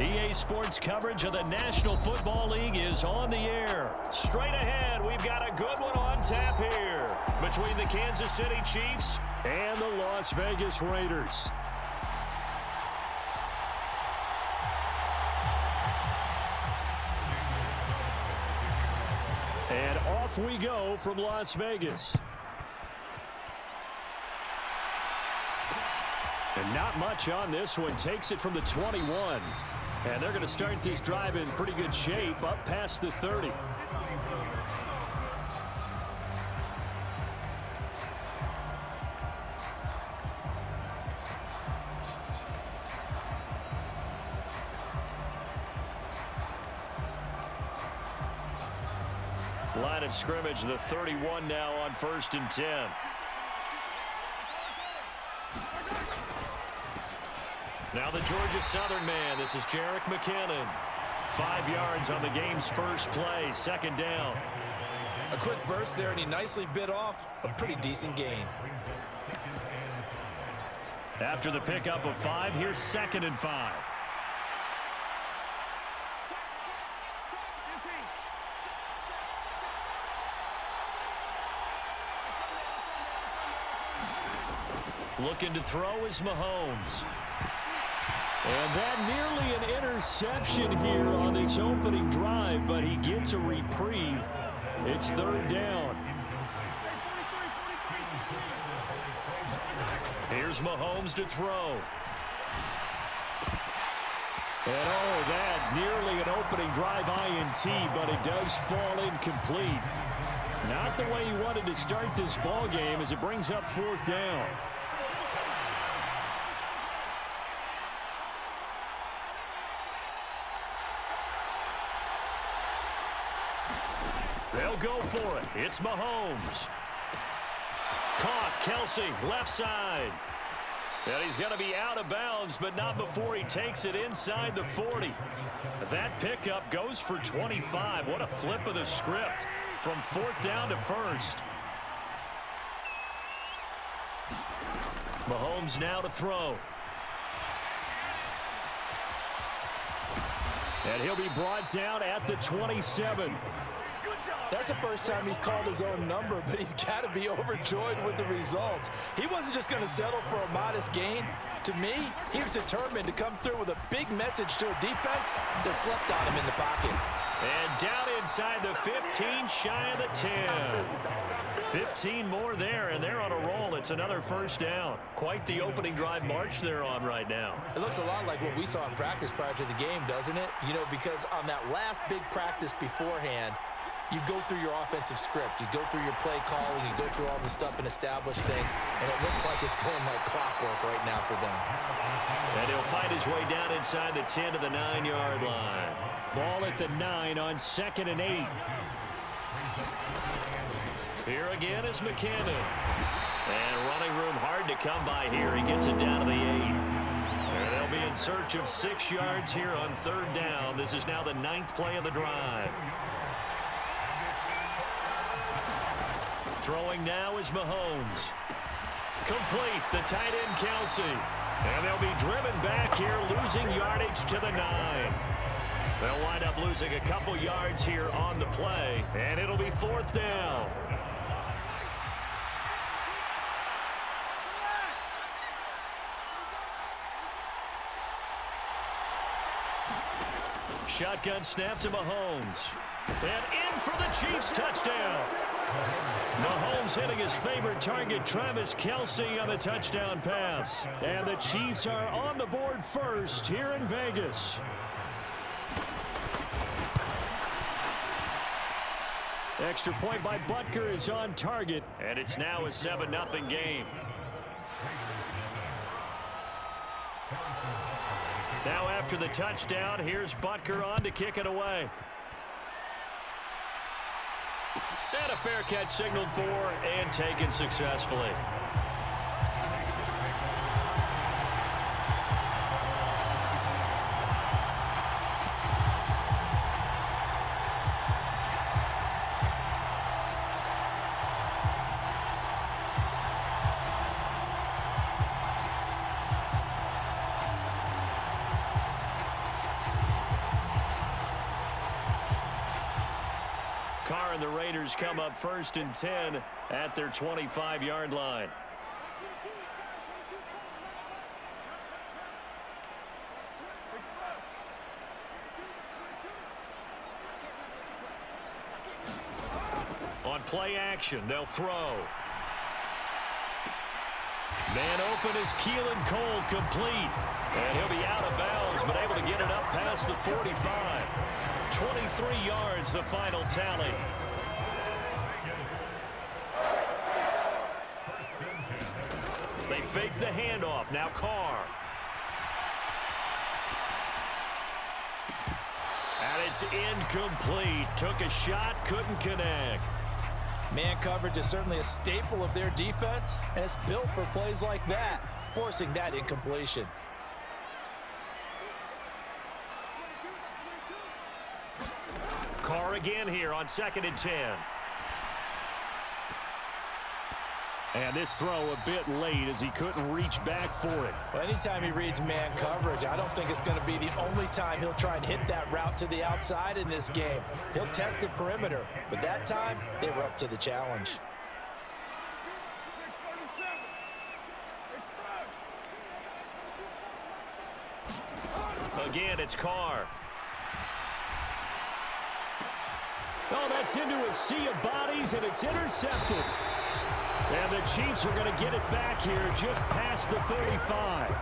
EA Sports coverage of the National Football League is on the air. Straight ahead, we've got a good one on tap here between the Kansas City Chiefs and the Las Vegas Raiders. And off we go from Las Vegas. And not much on this one. Takes it from the 21. And they're going to start this drive in pretty good shape up past the 30. Line of scrimmage, the 31 now on 1st and 10. Now the Georgia Southern man. This is Jerick McKinnon. 5 yards on the game's first play. 2nd down. A quick burst there, and he nicely bit off a pretty decent gain. After the pickup of 5, here's 2nd and 5. Looking to throw is Mahomes. And that nearly an interception here on this opening drive, but he gets a reprieve. It's 3rd down. Here's Mahomes to throw. And oh, that nearly an opening drive INT, but it does fall incomplete. Not the way he wanted to start this ball game as it brings up 4th down. They'll go for it. It's Mahomes. Caught. Kelsey, left side. And he's going to be out of bounds, but not before he takes it inside the 40. That pickup goes for 25. What a flip of the script from 4th down to 1st. Mahomes now to throw. And he'll be brought down at the 27. That's the first time he's called his own number, but he's got to be overjoyed with the results. He wasn't just going to settle for a modest gain. To me, he was determined to come through with a big message to a defense that slept on him in the pocket. And down inside the 15, shy of the 10. 15 more there, and they're on a roll. It's another 1st down. Quite the opening drive march they're on right now. It looks a lot like what we saw in practice prior to the game, doesn't it? You know, because on that last big practice beforehand, you go through your offensive script. You go through your play calling. You go through all the stuff and establish things. And it looks like it's going like clockwork right now for them. And he'll fight his way down inside the 10 to the 9-yard line. Ball at the 9 on 2nd and 8. Here again is McKinnon. And running room hard to come by here. He gets it down to the 8. And they'll be in search of 6 yards here on 3rd down. This is now the 9th play of the drive. Throwing now is Mahomes. Complete, the tight end Kelsey. And they'll be driven back here, losing yardage to the 9. They'll wind up losing a couple yards here on the play, and it'll be 4th down. Shotgun snap to Mahomes. And in for the Chiefs touchdown. Mahomes hitting his favorite target, Travis Kelsey, on the touchdown pass. And the Chiefs are on the board first here in Vegas. Extra point by Butker is on target, and it's now a 7-0 game. Now after the touchdown, here's Butker on to kick it away. And a fair catch signaled for and taken successfully. Carr and the Raiders come up 1st and 10 at their 25-yard line. On play action, they'll throw. Man open is Keelan Cole, complete. And he'll be out of bounds, but able to get it up past the 45. 23 yards, the final tally. They fake the handoff. Now Carr. And it's incomplete. Took a shot, couldn't connect. Man coverage is certainly a staple of their defense, and it's built for plays like that, forcing that incompletion. Carr again here on 2nd and 10. And this throw a bit late as he couldn't reach back for it. Well, anytime he reads man coverage, I don't think it's going to be the only time he'll try and hit that route to the outside in this game. He'll test the perimeter, but that time they were up to the challenge. Again, it's Carr. Oh, that's into a sea of bodies, and it's intercepted. And the Chiefs are going to get it back here just past the 35.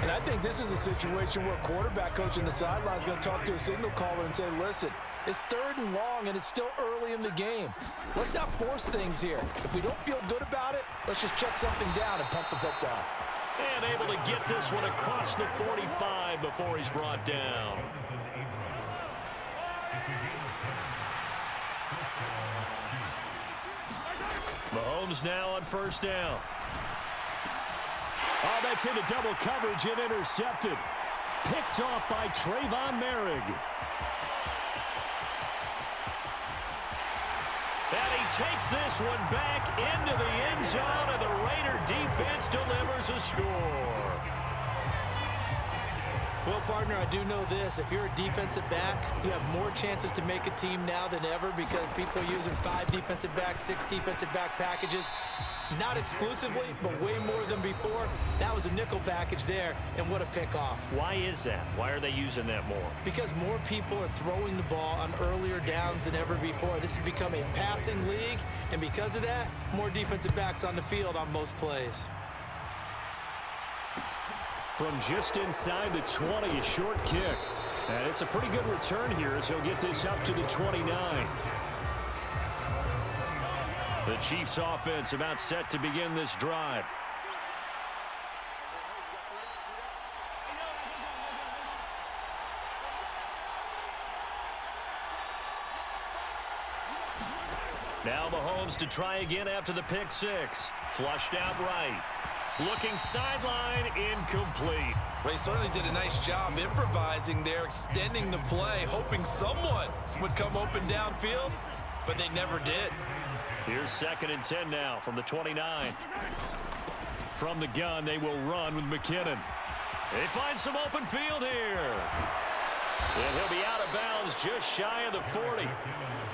And I think this is a situation where a quarterback coach in the sideline is going to talk to a signal caller and say, listen, it's 3rd and long, and it's still early in the game. Let's not force things here. If we don't feel good about it, let's just check something down and pump the football. And able to get this one across the 45 before he's brought down. Mahomes now on 1st down. Oh, that's into double coverage and intercepted. Picked off by Trayvon Merrick. And he takes this one back into the end zone, and the Raider defense delivers a score. Well, partner, I do know this. If you're a defensive back, you have more chances to make a team now than ever because people are using 5 defensive backs, 6 defensive back packages. Not exclusively, but way more than before. That was a nickel package there, and what a pickoff. Why is that? Why are they using that more? Because more people are throwing the ball on earlier downs than ever before. This has become a passing league, and because of that, more defensive backs on the field on most plays. From just inside the 20, a short kick. And it's a pretty good return here as he'll get this up to the 29. The Chiefs offense about set to begin this drive. Now Mahomes to try again after the pick 6. Flushed out right. Looking sideline, incomplete. They certainly did a nice job improvising there, extending the play, hoping someone would come open downfield, but they never did. Here's 2nd and 10 now from the 29. From the gun, they will run with McKinnon. They find some open field here. And he'll be out of bounds just shy of the 40.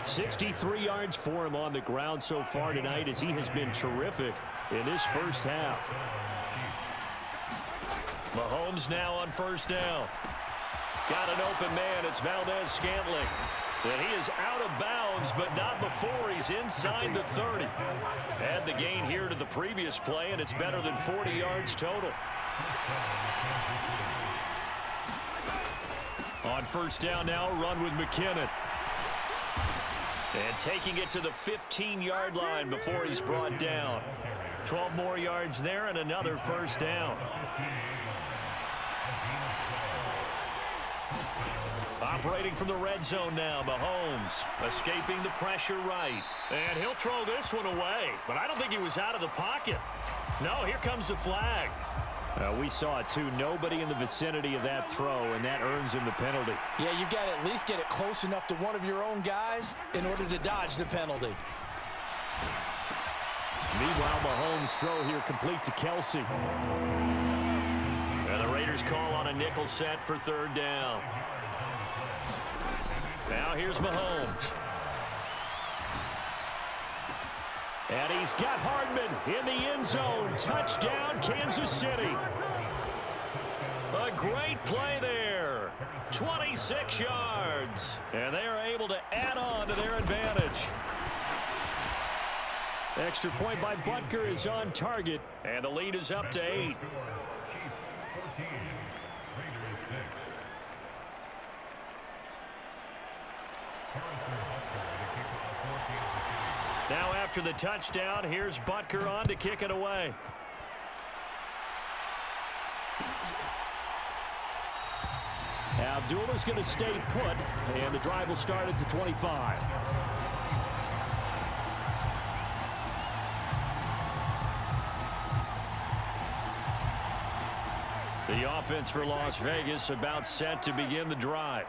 63 yards for him on the ground so far tonight as he has been terrific in this first half. Mahomes now on 1st down. Got an open man. It's Valdez-Scantling. And he is out of bounds, but not before he's inside the 30. Add the gain here to the previous play, and it's better than 40 yards total. On 1st down now, run with McKinnon. And taking it to the 15-yard line before he's brought down. 12 more yards there and another 1st down. Operating from the red zone now, Mahomes escaping the pressure right. And he'll throw this one away, but I don't think he was out of the pocket. No, here comes the flag. We saw it too. Nobody in the vicinity of that throw, and that earns him the penalty. Yeah, you got to at least get it close enough to one of your own guys in order to dodge the penalty. Meanwhile, Mahomes' throw here complete to Kelsey. And the Raiders call on a nickel set for 3rd down. Now here's Mahomes. And he's got Hardman in the end zone. Touchdown, Kansas City. A great play there. 26 yards. And they are able to add on to their advantage. Extra point by Butker is on target. And the lead is up to 8. Now after the touchdown, here's Butker on to kick it away. Abdullah's going to stay put, and the drive will start at the 25. The offense for Las Vegas about set to begin the drive.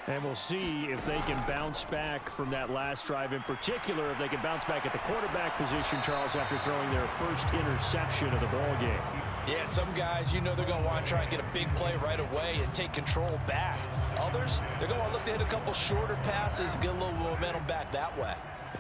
And we'll see if they can bounce back from that last drive, in particular if they can bounce back at the quarterback position, Charles, after throwing their first interception of the ball game. Yeah, and some guys, you know, they're going to want to try and get a big play right away and take control back. Others, they're going to want to look to hit a couple shorter passes and get a little momentum back that way.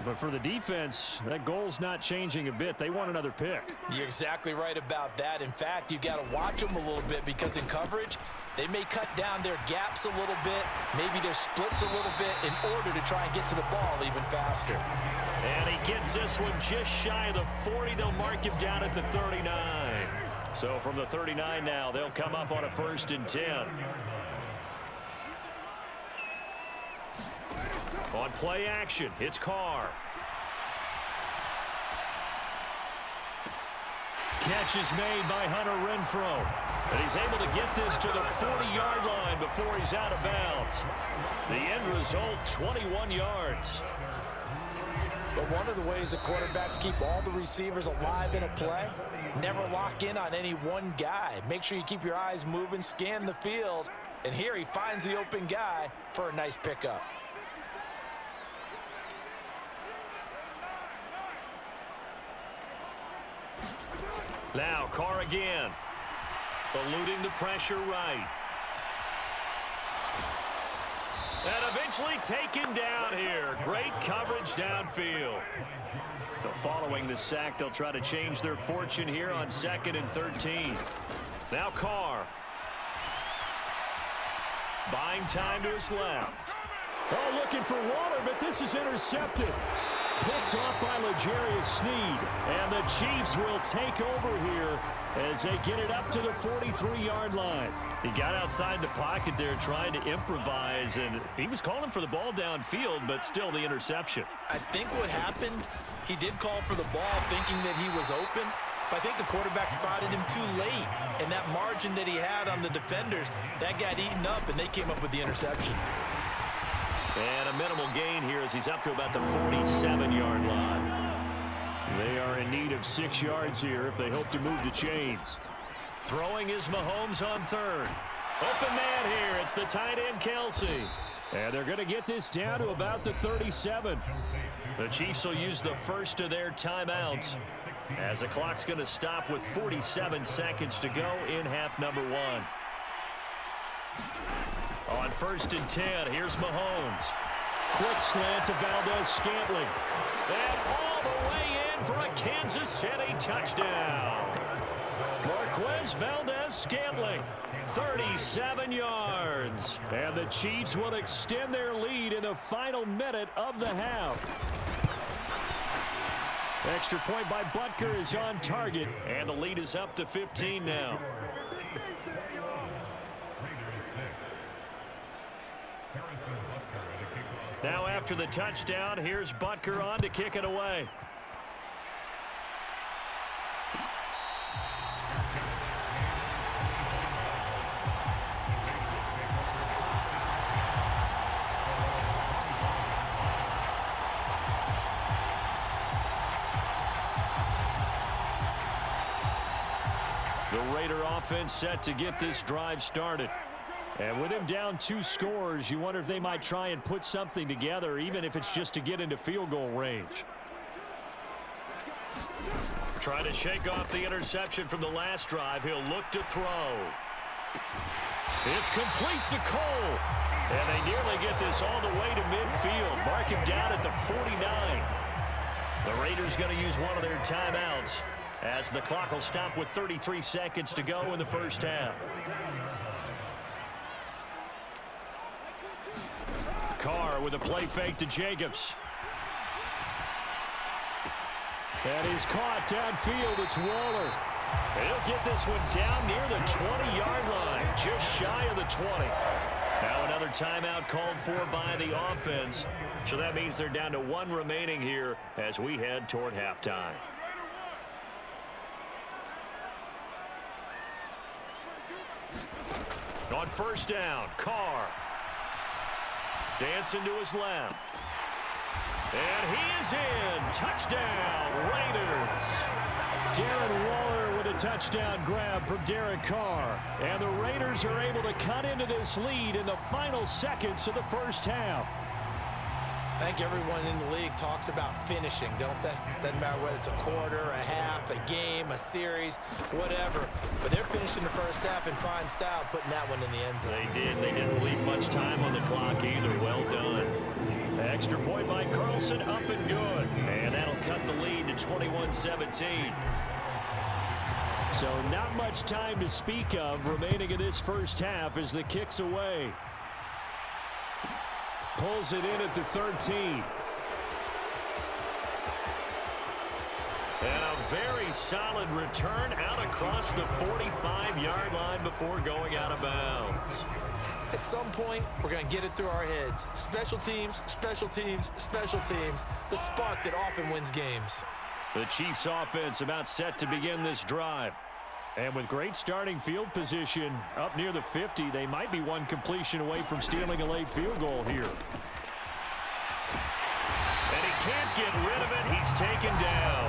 But for the defense, that goal's not changing a bit. They want another pick. You're exactly right about that. In fact, you've got to watch them a little bit because in coverage, they may cut down their gaps a little bit, maybe their splits a little bit in order to try and get to the ball even faster. And he gets this one just shy of the 40. They'll mark him down at the 39. So from the 39 now, they'll come up on a 1st and 10. On play action, it's Carr. Catch is made by Hunter Renfrow. And he's able to get this to the 40-yard line before he's out of bounds. The end result, 21 yards. But one of the ways the quarterbacks keep all the receivers alive in a play, never lock in on any one guy. Make sure you keep your eyes moving, scan the field, and here he finds the open guy for a nice pickup. Now Carr again, eluding the pressure right. And eventually taken down here. Great coverage downfield. So following the sack, they'll try to change their fortune here on 2nd and 13. Now Carr. Buying time to his left. Oh, looking for water, but this is intercepted. Picked off by L'Jarius Sneed. And the Chiefs will take over here as they get it up to the 43-yard line. He got outside the pocket there trying to improvise, and he was calling for the ball downfield, but still the interception. I think what happened, he did call for the ball thinking that he was open, but I think the quarterback spotted him too late. And that margin that he had on the defenders, that got eaten up, and they came up with the interception. And a minimal gain here as he's up to about the 47-yard line. They are in need of 6 yards here if they hope to move the chains. Throwing is Mahomes on 3rd. Open man here. It's the tight end, Kelsey. And they're going to get this down to about the 37. The Chiefs will use the first of their timeouts as the clock's going to stop with 47 seconds to go in half number 1. On 1st and 10, here's Mahomes. Quick slant to Valdez-Scantling. And all the way in for a Kansas City touchdown. Marquez Valdez-Scantling, 37 yards. And the Chiefs will extend their lead in the final minute of the half. Extra point by Butker is on target, and the lead is up to 15 now. Now after the touchdown, here's Butker on to kick it away. The Raider offense set to get this drive started. And with him down 2 scores, you wonder if they might try and put something together, even if it's just to get into field goal range. Trying to shake off the interception from the last drive. He'll look to throw. It's complete to Cole. And they nearly get this all the way to midfield. Mark him down at the 49. The Raiders going to use one of their timeouts as the clock will stop with 33 seconds to go in the first half. Carr with a play fake to Jacobs. That is caught downfield. It's Waller. He'll get this one down near the 20-yard line, just shy of the 20. Now another timeout called for by the offense. So that means they're down to one remaining here as we head toward halftime. On first down, Carr. Dancing to his left. And he is in. Touchdown, Raiders. Darren Waller with a touchdown grab from Derek Carr. And the Raiders are able to cut into this lead in the final seconds of the first half. I think everyone in the league talks about finishing, don't they? Doesn't matter whether it's a quarter, a half, a game, a series, whatever. But they're finishing the first half in fine style, putting that one in the end zone. They did. They didn't leave much time on the clock either. Well done. Extra point by Carlson, up and good. And that'll cut the lead to 21-17. So not much time to speak of remaining in this first half as the kick's away. Pulls it in at the 13. And a very solid return out across the 45-yard line before going out of bounds. At some point, we're going to get it through our heads. Special teams, special teams, special teams. The spark that often wins games. The Chiefs offense about set to begin this drive. And with great starting field position up near the 50, they might be one completion away from stealing a late field goal here. And he can't get rid of it. He's taken down.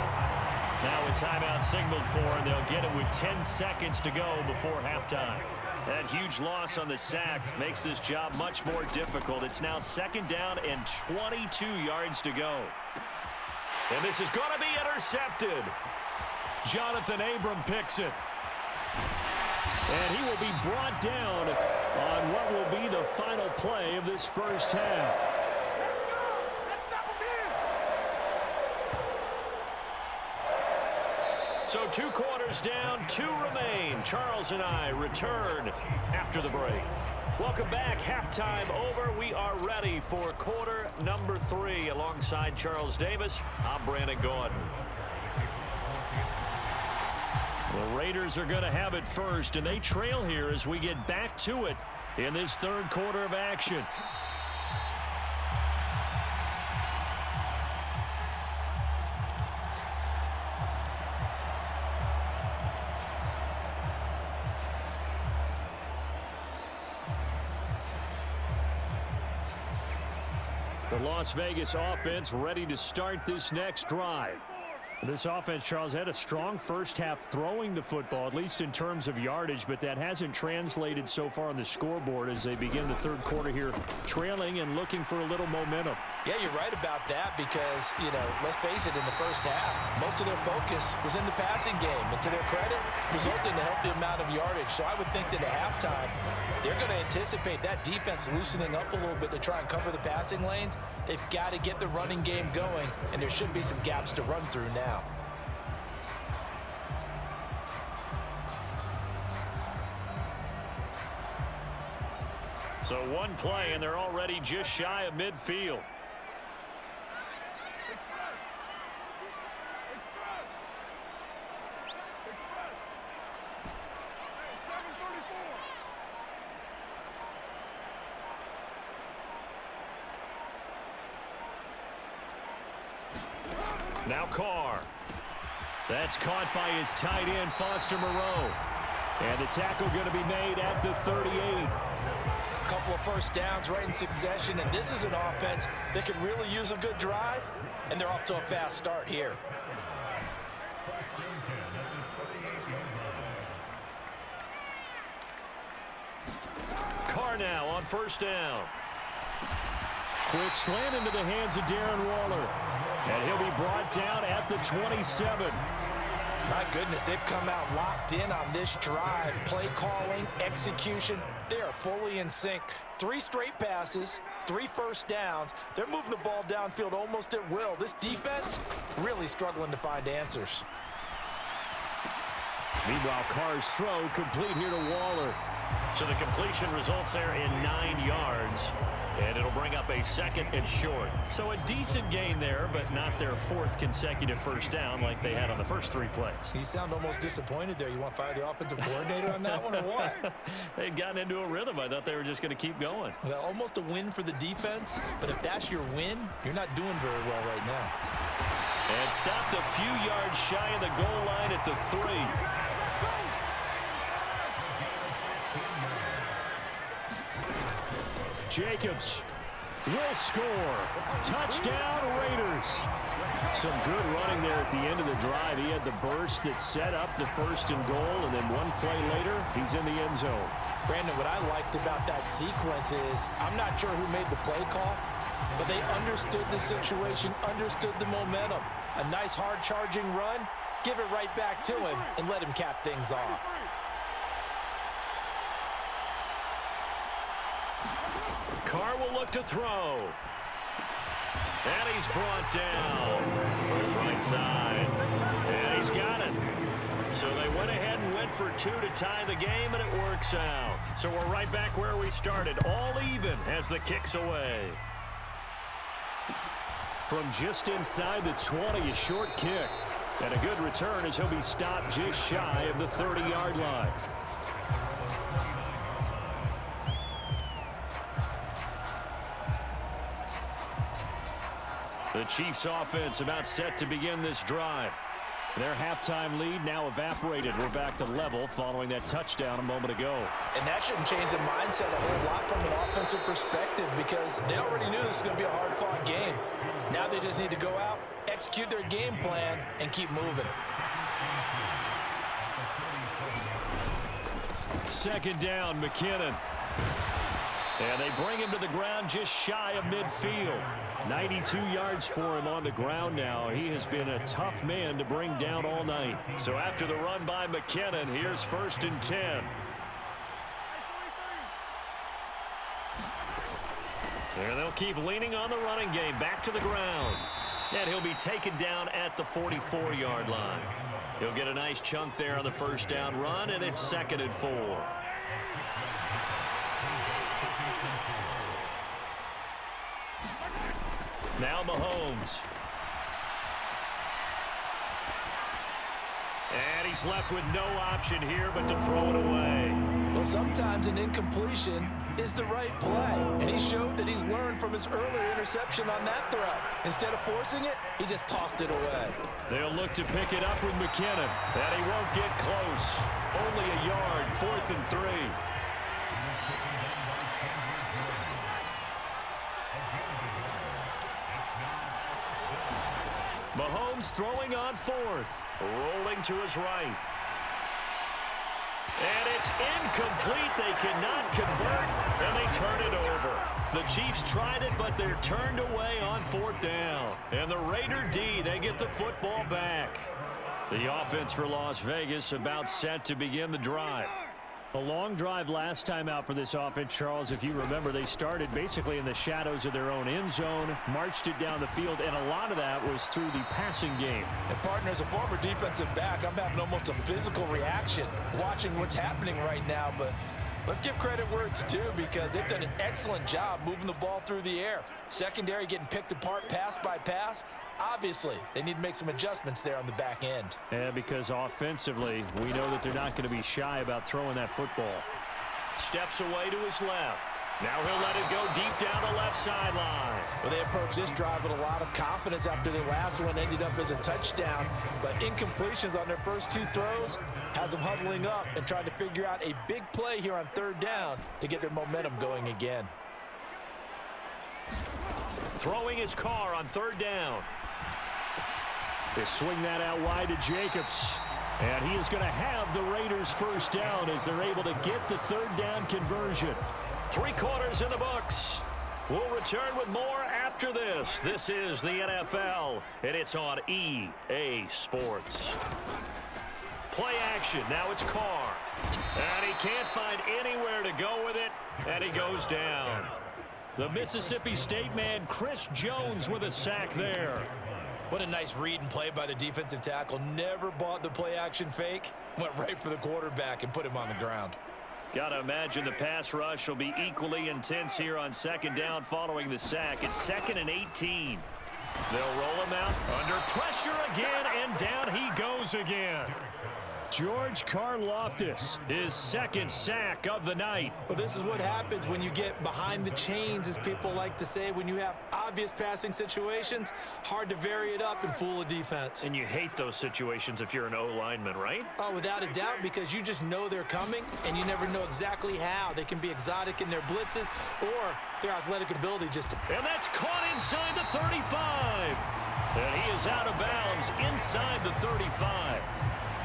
Now a timeout signaled for, and they'll get it with 10 seconds to go before halftime. That huge loss on the sack makes this job much more difficult. It's now second down and 22 yards to go. And this is going to be intercepted. Jonathan Abram picks it. And he will be brought down on what will be the final play of this first half. So 2 quarters down, 2 remain. Charles and I return after the break. Welcome back. Halftime over. We are ready for quarter number 3. Alongside Charles Davis, I'm Brandon Gordon. The Raiders are going to have it first, and they trail here as we get back to it in this third quarter of action. The Las Vegas offense ready to start this next drive. This offense, Charles, had a strong first half throwing the football, at least in terms of yardage, but that hasn't translated so far on the scoreboard as they begin the third quarter here, trailing and looking for a little momentum. Yeah, you're right about that because, let's face it, in the first half, most of their focus was in the passing game. And to their credit, resulted in a healthy amount of yardage. So I would think that at halftime, they're going to anticipate that defense loosening up a little bit to try and cover the passing lanes. They've got to get the running game going, and there should be some gaps to run through now. So one play, and they're already just shy of midfield. Now Carr. That's caught by his tight end, Foster Moreau. And the tackle going to be made at the 38. A couple of first downs right in succession, and this is an offense that can really use a good drive, and they're off to a fast start here. Carr now on first down. Quick slant into the hands of Darren Waller. And he'll be brought down at the 27. My goodness, they've come out locked in on this drive. Play calling, execution, They are fully in sync. 3 straight passes, 3 first downs. They're moving the ball downfield almost at will. This defense really struggling to find answers. Meanwhile, Carr's throw complete here to Waller. So the completion results there in 9 yards. And it'll bring up a 2nd and short. So a decent gain there, but not their 4th consecutive first down like they had on the first 3 plays. You sound almost disappointed there. You want to fire the offensive coordinator on that one or what? They'd gotten into a rhythm. I thought they were just going to keep going. Well, almost a win for the defense, but if that's your win, you're not doing very well right now. And stopped a few yards shy of the goal line at the 3. Jacobs will score. Touchdown, Raiders. Some good running there at the end of the drive. He had the burst that set up the 1st and goal, and then one play later, he's in the end zone. Brandon, what I liked about that sequence is I'm not sure who made the play call, but they understood the situation, understood the momentum. A nice hard-charging run, give it right back to him, and let him cap things off. Carr will look to throw. And he's brought down for his right side. And he's got it. So they went ahead and went for 2 to tie the game, and it works out. So we're right back where we started, all even as the kick's away. From just inside the 20, a short kick. And a good return as he'll be stopped just shy of the 30-yard line. The Chiefs offense about set to begin this drive. Their halftime lead now evaporated. We're back to level following that touchdown a moment ago. And that shouldn't change the mindset a whole lot from an offensive perspective because they already knew this was going to be a hard-fought game. Now they just need to go out, execute their game plan, and keep moving. 2nd down, McKinnon. And they bring him to the ground just shy of midfield. 92 yards for him on the ground now. He has been a tough man to bring down all night. So after the run by McKinnon, here's 1st and 10. And they'll keep leaning on the running game. Back to the ground. And he'll be taken down at the 44-yard line. He'll get a nice chunk there on the 1st down run, and it's 2nd and 4. Now Mahomes. And he's left with no option here but to throw it away. Well, sometimes an incompletion is the right play, and he showed that he's learned from his earlier interception on that throw. Instead of forcing it, he just tossed it away. They'll look to pick it up with McKinnon, and he won't get close. Only a yard, 4th and 3. Mahomes throwing on 4th, rolling to his right. And it's incomplete. They cannot convert, and they turn it over. The Chiefs tried it, but they're turned away on 4th down. And the Raider D, they get the football back. The offense for Las Vegas about set to begin the drive. A long drive last time out for this offense, Charles. If you remember, they started basically in the shadows of their own end zone, marched it down the field, and a lot of that was through the passing game. And partner, as a former defensive back, I'm having almost a physical reaction watching what's happening right now, but let's give credit where it's due because they've done an excellent job moving the ball through the air. Secondary getting picked apart pass by pass. Obviously, they need to make some adjustments there on the back end. Yeah, because offensively, we know that they're not going to be shy about throwing that football. Steps away to his left. Now he'll let it go deep down the left sideline. Well, they approached this drive with a lot of confidence after the last one ended up as a touchdown. But incompletions on their first 2 throws has them huddling up and trying to figure out a big play here on 3rd down to get their momentum going again. Throwing his Carr on 3rd down. They swing that out wide to Jacobs. And he is going to have the Raiders' 1st down as they're able to get the 3rd down conversion. 3 quarters in the books. We'll return with more after this. This is the NFL, and it's on EA Sports. Play action. Now it's Carr. And he can't find anywhere to go with it, and he goes down. The Mississippi State man, Chris Jones, with a sack there. What a nice read and play by the defensive tackle. Never bought the play-action fake. Went right for the quarterback and put him on the ground. Got to imagine the pass rush will be equally intense here on second down following the sack. It's 2nd and 18. They'll roll him out under pressure again, and down he goes again. George Karlaftis, his 2nd sack of the night. Well, this is what happens when you get behind the chains, as people like to say. When you have obvious passing situations, hard to vary it up and fool a defense. And you hate those situations if you're an O-lineman, right? Oh, without a doubt, because you just know they're coming, and you never know exactly how. They can be exotic in their blitzes, or their athletic ability just... And that's caught inside the 35. And he is out of bounds inside the 35.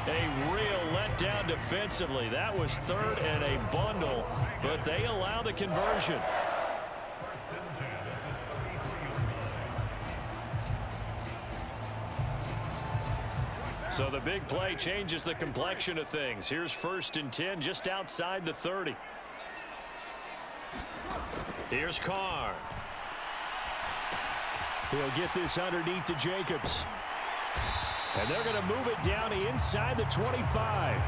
A real letdown defensively. That was 3rd and a bundle, but they allow the conversion. So the big play changes the complexion of things. Here's 1st and 10 just outside the 30. Here's Carr. He'll get this underneath to Jacobs. And they're going to move it down inside the 25.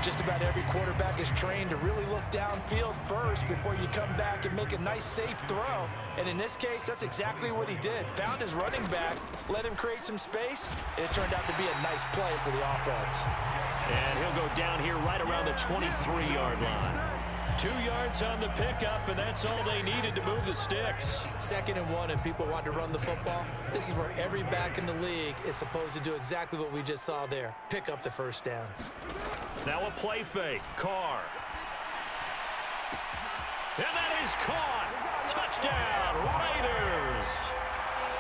Just about every quarterback is trained to really look downfield first before you come back and make a nice, safe throw. And in this case, that's exactly what he did. Found his running back, let him create some space, and it turned out to be a nice play for the offense. And he'll go down here right around the 23-yard line. 2 yards on the pickup, and that's all they needed to move the sticks. 2nd and 1, and people want to run the football. This is where every back in the league is supposed to do exactly what we just saw there. Pick up the 1st down. Now a play fake. Carr. And that is caught. Touchdown, Raiders.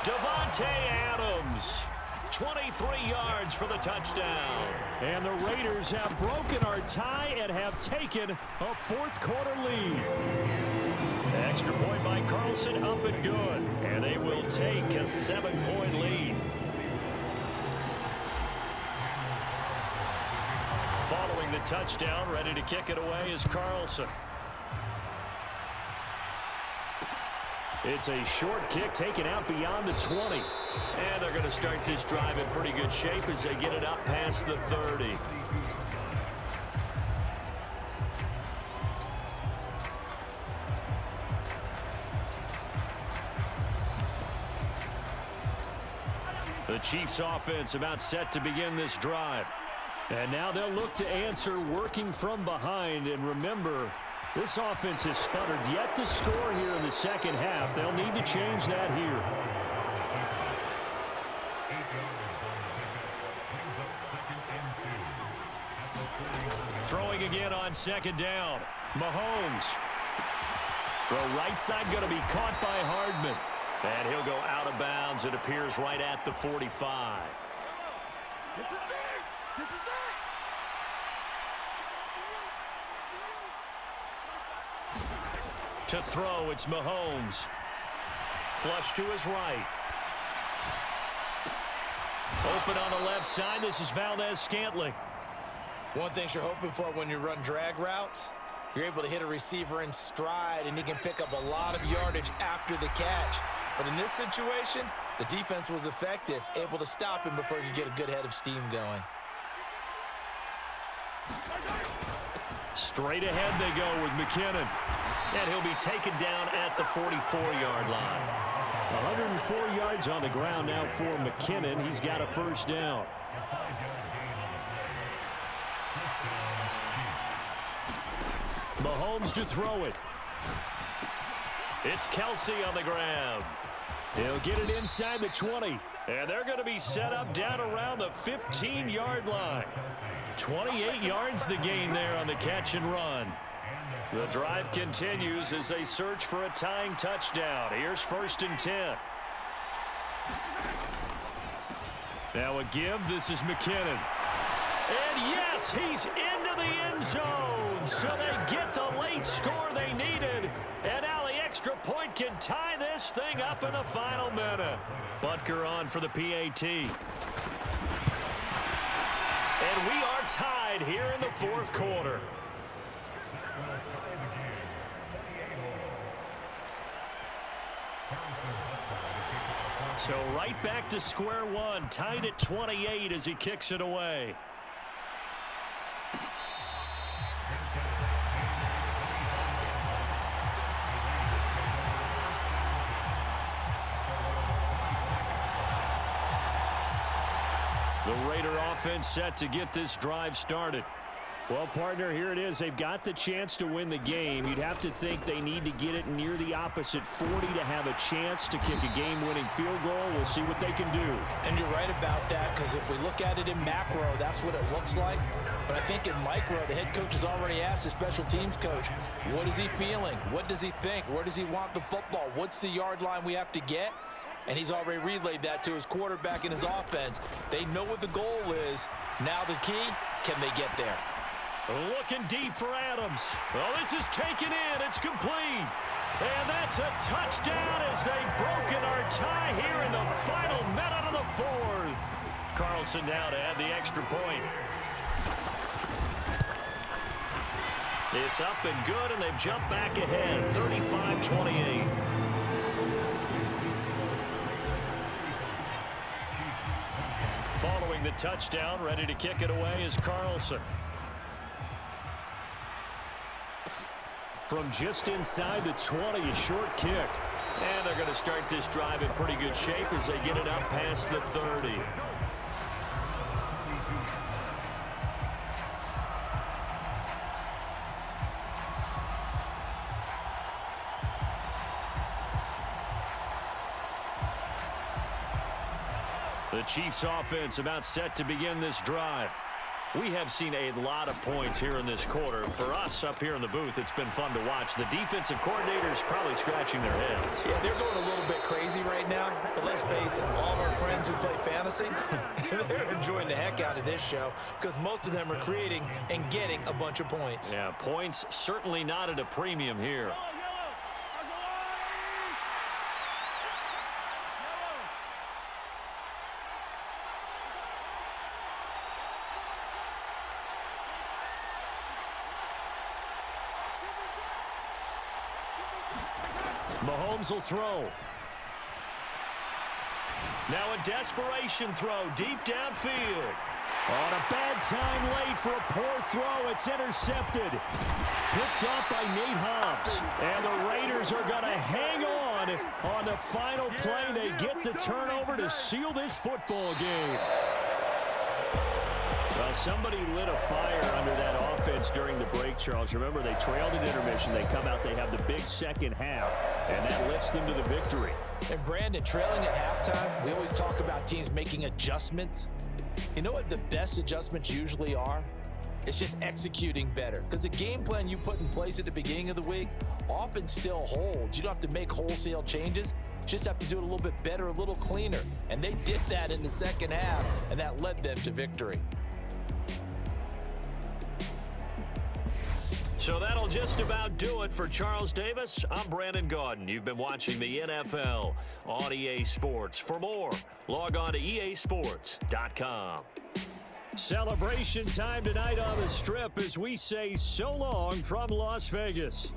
Devontae Adams. 23 yards for the touchdown. And the Raiders have broken our tie and have taken a 4th quarter lead. Extra point by Carlson, up and good. And they will take a 7-point lead. Following the touchdown, ready to kick it away is Carlson. It's a short kick taken out beyond the 20. And they're going to start this drive in pretty good shape as they get it up past the 30. The Chiefs offense about set to begin this drive. And now they'll look to answer working from behind. And remember, this offense has sputtered yet to score here in the 2nd half. They'll need to change that here. Throwing again on 2nd down. Mahomes. Throw right side going to be caught by Hardman. And he'll go out of bounds. It appears right at the 45. This is it! This is it! To throw, it's Mahomes. Flush to his right. Open on the left side. This is Valdez-Scantling. One thing you're hoping for when you run drag routes, you're able to hit a receiver in stride, and he can pick up a lot of yardage after the catch. But in this situation, the defense was effective, able to stop him before he could get a good head of steam going. Straight ahead they go with McKinnon. And he'll be taken down at the 44-yard line. 104 yards on the ground now for McKinnon. He's got a 1st down. Mahomes to throw it. It's Kelsey on the ground. He'll get it inside the 20. And they're going to be set up down around the 15-yard line. 28 yards the gain there on the catch and run. The drive continues as they search for a tying touchdown. Here's 1st and 10. Now a give. This is McKinnon. And yes, he's into the end zone. So they get the late score they needed. And now the extra point can tie this thing up in the final minute. Butker on for the PAT. And we are tied here in the 4th quarter. So right back to square one, tied at 28 as he kicks it away. The Raider offense set to get this drive started. Well, partner, here it is. They've got the chance to win the game. You'd have to think they need to get it near the opposite 40 to have a chance to kick a game-winning field goal. We'll see what they can do. And you're right about that, because if we look at it in macro, that's what it looks like. But I think in micro, the head coach has already asked the special teams coach, what is he feeling? What does he think? Where does he want the football? What's the yard line we have to get? And he's already relayed that to his quarterback and his offense. They know what the goal is. Now the key, can they get there? Looking deep for Adams. Well, this is taken in. It's complete. And that's a touchdown as they've broken our tie here in the final minute of the fourth. Carlson now to add the extra point. It's up and good, and they've jumped back ahead, 35-28. Following the touchdown, ready to kick it away is Carlson. From just inside the 20, a short kick. And they're going to start this drive in pretty good shape as they get it up past the 30. The Chiefs offense about set to begin this drive. We have seen a lot of points here in this quarter. For us up here in the booth, it's been fun to watch. The defensive coordinators probably scratching their heads. Yeah, they're going a little bit crazy right now. But let's face it, all of our friends who play fantasy, they're enjoying the heck out of this show because most of them are creating and getting a bunch of points. Yeah, points certainly not at a premium here. Mahomes will throw. Now a desperation throw deep downfield. On a bad time late for a poor throw. It's intercepted. Picked off by Nate Hobbs. And the Raiders are going to hang on the final play. They get the turnover to seal this football game. Well, somebody lit a fire under that offense during the break, Charles. Remember, they trailed at intermission. They come out, they have the big second half, and that lifts them to the victory. And Brandon, trailing at halftime, we always talk about teams making adjustments. You know what the best adjustments usually are? It's just executing better. Because the game plan you put in place at the beginning of the week often still holds. You don't have to make wholesale changes. You just have to do it a little bit better, a little cleaner. And they did that in the second half, and that led them to victory. So that'll just about do it for Charles Davis. I'm Brandon Gaudin. You've been watching the NFL on EA Sports. For more, log on to easports.com. Celebration time tonight on the Strip as we say so long from Las Vegas.